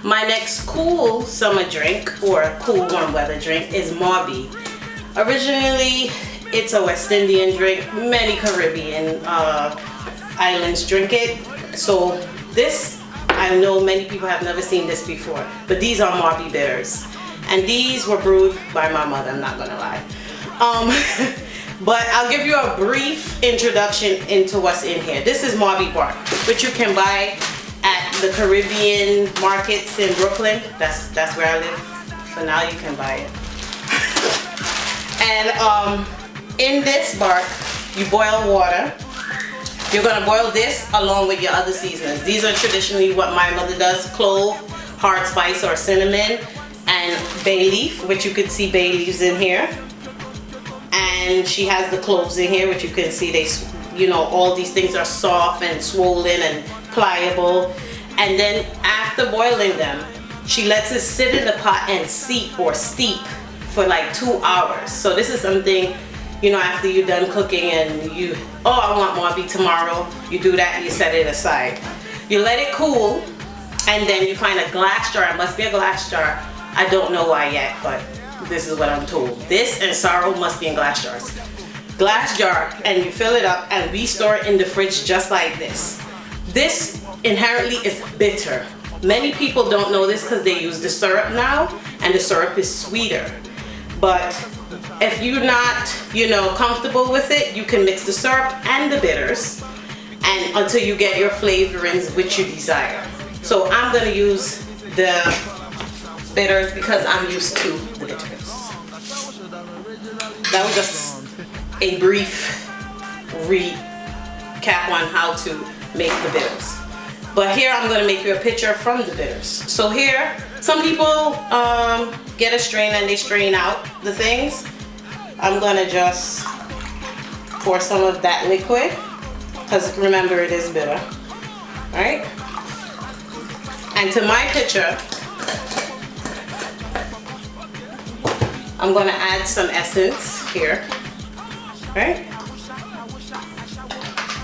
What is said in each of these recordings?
My next cool summer drink, or cool warm weather drink, is Mauby. Originally, it's a West Indian drink. Many Caribbean islands drink it. So this, I know many people have never seen this before, but these are Mauby bitters. And these were brewed by my mother, I'm not gonna lie. But I'll give you a brief introduction into what's in here. This is Mauby bark, which you can buy at the Caribbean markets in Brooklyn. That's where I live. For now, you can buy it. And in this bark, you boil water. You're gonna boil this along with your other seasonings. These are traditionally what my mother does: clove, hard spice or cinnamon, and bay leaf, which you could see bay leaves in here. And she has the cloves in here, which you can see they, you know, all these things are soft and swollen and pliable. And then after boiling them, she lets it sit in the pot and seep or steep for like 2 hours. So this is something, you know, after you're done cooking and you, oh, I want Mauby tomorrow, you do that and you set it aside. You let it cool, and then you find a glass jar. It must be a glass jar. I don't know why yet, but this is what I'm told. This and sorrel must be in glass jars. Glass jar, and you fill it up, and we store it in the fridge just like this. This inherently is bitter. Many people don't know this because they use the syrup now, and the syrup is sweeter. But if you're not, you know, comfortable with it, you can mix the syrup and the bitters, and until you get your flavorings which you desire. So I'm gonna use the bitters because I'm used to the bitters. That was just a brief recap on how to make the bitters. But here I'm gonna make you a picture from the bitters. So here, some people get a strain and they strain out the things. I'm gonna just pour some of that liquid, because remember it is bitter, right? And to my picture, I'm gonna add some essence here, right?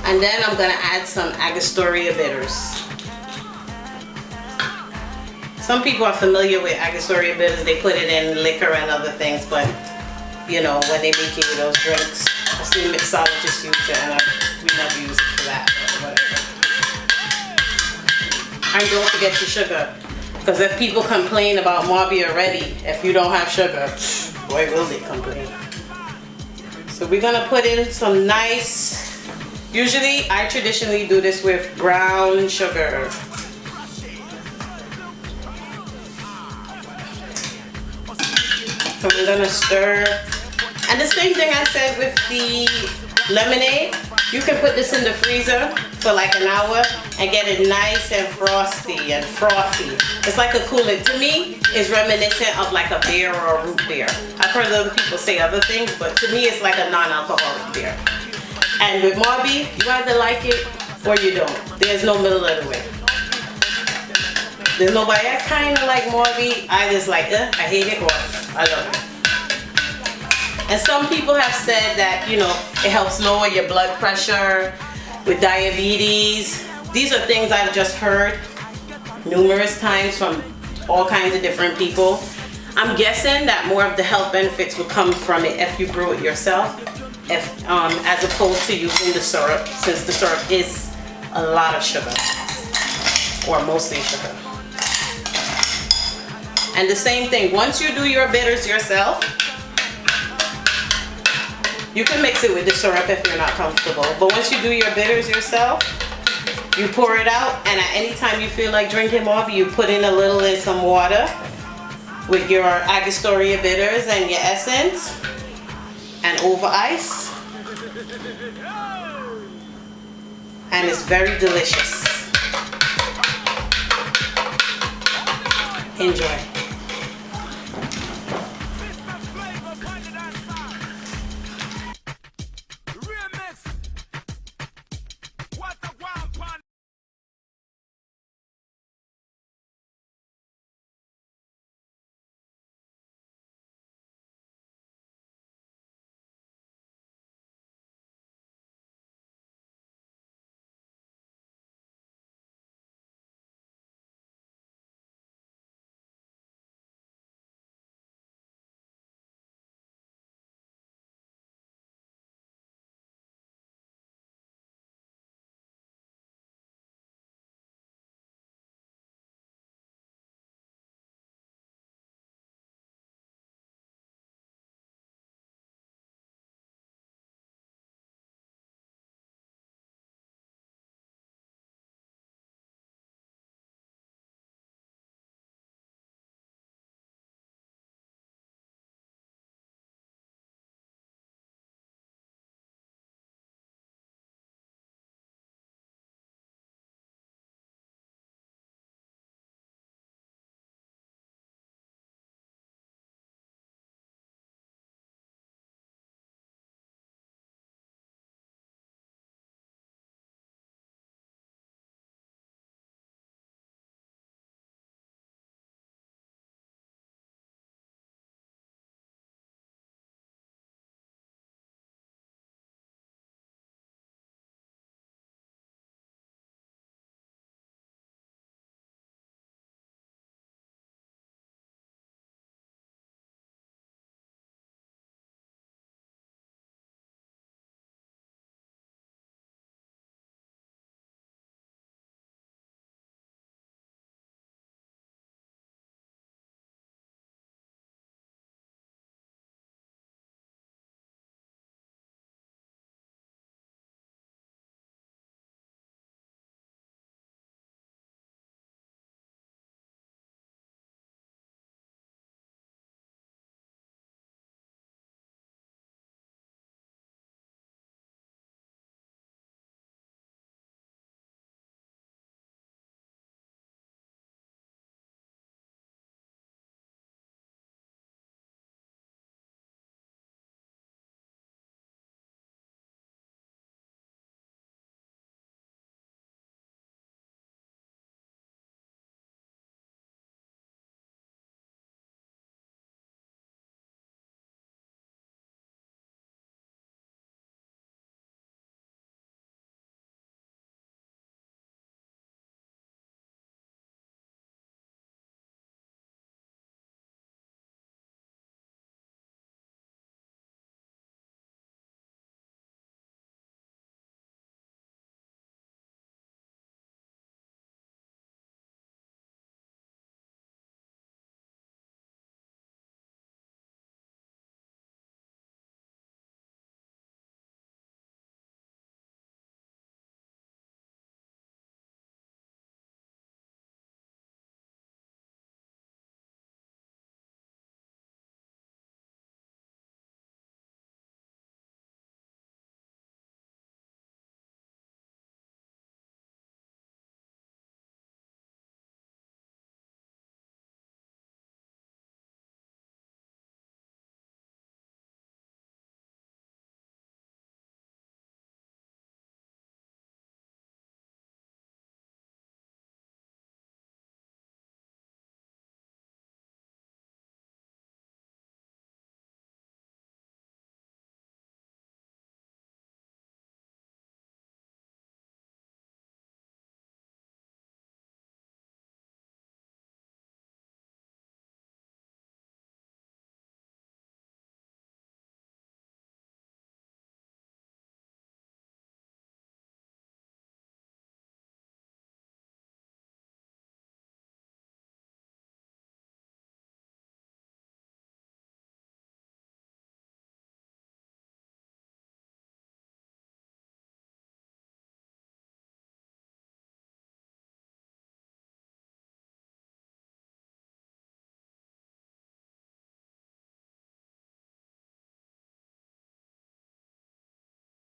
And then I'm gonna add some Angostura bitters. Some people are familiar with Angostura bitters. They put it in liquor and other things, but you know, when they make you those drinks, I see mixologists use it, and we never use it for that, or whatever. And don't forget your sugar, because if people complain about Mauby already, if you don't have sugar, boy will they complain. So we're gonna put in some nice, usually I traditionally do this with brown sugar. So we're gonna stir. And the same thing I said with the lemonade, you can put this in the freezer for like an hour and get it nice and frosty and frothy. It's like a Kool-Aid. To me, it's reminiscent of like a beer or a root beer. I've heard other people say other things, but to me it's like a non-alcoholic beer. And with Mauby, you either like it or you don't. There's no middle of the way. There's nobody, I kind of like Mauby. I just like, I hate it, or I love it. And some people have said that, you know, it helps lower your blood pressure with diabetes. These are things I've just heard numerous times from all kinds of different people. I'm guessing that more of the health benefits would come from it if you brew it yourself, if as opposed to using the syrup, since the syrup is a lot of sugar, or mostly sugar. And the same thing, once you do your bitters yourself, you can mix it with the syrup if you're not comfortable. But once you do your bitters yourself, you pour it out, and at any time you feel like drinking Mauby, you put in a little in some water with your Angostura bitters and your essence, and over ice. And it's very delicious. Enjoy.